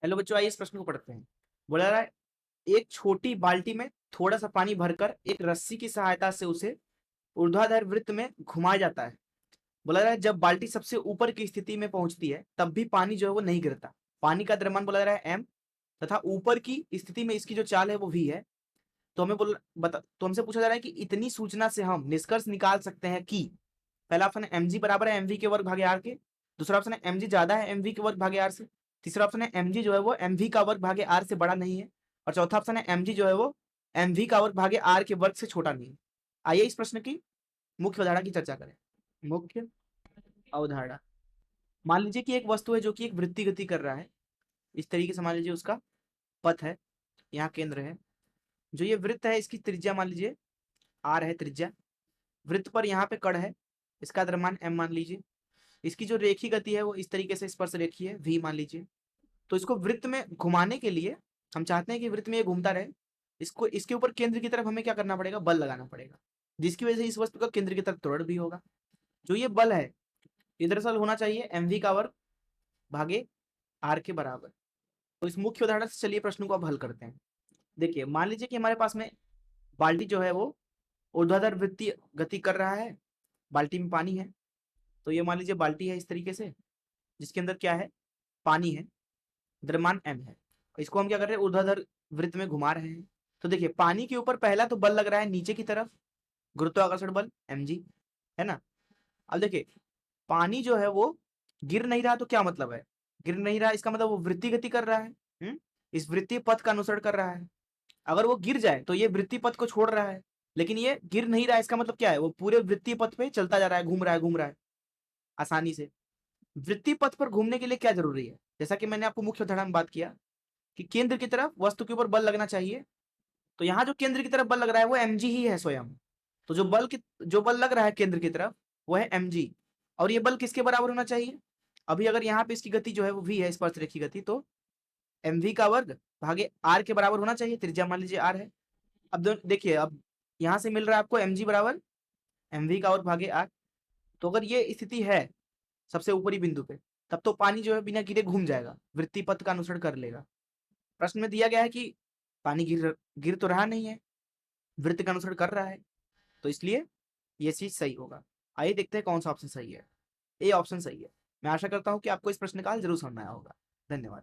Hello बच्चों, आइए इस प्रश्न को पढ़ते हैं। बोला रहा है, एक छोटी बाल्टी में थोड़ा सा पानी भरकर एक रस्सी की सहायता से उसे ऊर्ध्वाधर वृत्त में घुमाया जाता है। बोला रहा है, जब बाल्टी सबसे ऊपर की स्थिति में पहुंचती है तब भी पानी जो है वो नहीं गिरता। पानी का द्रव्यमान बोला रहा है m, तथा ऊपर की स्थिति में इसकी जो चाल है वो v है। तो हमें तो हमसे पूछा जा रहा है कि इतनी सूचना से हम निष्कर्ष निकाल सकते हैं कि पहला ऑप्शन है mg बराबर है mv के वर्ग भागे r के। दूसरा ऑप्शन है mg ज्यादा है mv के वर्ग भागे r से। तीसरा ऑप्शन है mg जो है वो mv का वर्ग भागे r से बड़ा नहीं है। और चौथा ऑप्शन है mg जो है वो mv का वर्ग भागे r के वर्ग से छोटा नहीं है। आइए इस प्रश्न की मुख्य अवधारणा की चर्चा करें। मुख्य अवधारणा, मान लीजिए कि एक वस्तु है जो कि एक वृत्तीय गति कर रहा है। इस तरीके से मान लीजिए उसका पथ है, यहाँ केंद्र है। जो ये वृत्त है इसकी त्रिज्या मान लीजिए r है त्रिज्या। वृत्त पर यहाँ पे कण है, इसका द्रव्यमान m मान लीजिए। इसकी जो रेखीय गति है वो इस तरीके से स्पर्श रेखीय है v मान लीजिए। तो इसको वृत्त में घुमाने के लिए हम चाहते हैं कि वृत्त में ये घूमता रहे। इसको इसके ऊपर केंद्र की तरफ हमें क्या करना पड़ेगा, बल लगाना पड़ेगा, जिसकी वजह से इस वस्तु का केंद्र की तरफ त्वरण भी होगा। जो ये बल है ये दरअसल होना चाहिए mv का वर्ग भागे r के बराबर। तो इस मुख्य उदाहरण से चलिए प्रश्न को अब हल करते हैं। देखिए, मान लीजिए कि हमारे पास में बाल्टी जो है वो ऊर्ध्वाधर वृत्तीय गति कर रहा है। बाल्टी में पानी है, तो ये मान लीजिए बाल्टी है इस तरीके से, जिसके अंदर क्या है, पानी है, द्रव्यमान m है। इसको हम क्या कर रहे हैं, ऊर्ध्वाधर वृत्त में घुमा रहे हैं। तो देखिए, पानी के ऊपर पहला तो बल लग रहा है नीचे की तरफ, गुरुत्वाकर्षण बल mg, है ना। अब देखिए, पानी जो है वो गिर नहीं रहा, तो क्या मतलब है, गिर नहीं रहा इसका मतलब वो वृत्तीय गति कर रहा है। इस वृत्तीय पथ का अनुसरण कर रहा है। अगर वो गिर जाए तो ये वृत्तीय पथ को छोड़ रहा है, लेकिन ये गिर नहीं रहा है, इसका मतलब क्या है, वो पूरे वृत्तीय पथ पे चलता जा रहा है, घूम रहा है आसानी से। वृत्तीय पथ पर घूमने के लिए क्या जरूरी है, जैसा कि मैंने आपको मुख्य उदाहरण में बात किया कि केंद्र की तरफ वस्तु के ऊपर बल लगना चाहिए। तो यहाँ जो केंद्र की तरफ बल लग रहा है वो mg ही है स्वयं। तो जो बल लग रहा है केंद्र की तरफ वो है mg। और ये बल किसके बराबर होना चाहिए, अभी अगर यहाँ पे इसकी गति जो है वो v है, स्पर्श रेखी गति, तो mv का वर्ग भागे r के बराबर होना चाहिए। त्रिज्या मान लीजिए r है। अब देखिए, अब यहाँ से मिल रहा है आपको mg बराबर mv का वर्ग भागे r। तो अगर ये स्थिति है सबसे ऊपरी बिंदु पे, तब तो पानी जो है बिना गिरे घूम जाएगा, वृत्तीय पथ का अनुसरण कर लेगा। प्रश्न में दिया गया है कि पानी गिर तो रहा नहीं है, वृत्त का अनुसरण कर रहा है, तो इसलिए ये चीज सही होगा। आइए देखते हैं कौन सा ऑप्शन सही है। ए ऑप्शन सही है। मैं आशा करता हूं कि आपको इस प्रश्न का हल जरूर समझ में आया होगा। धन्यवाद।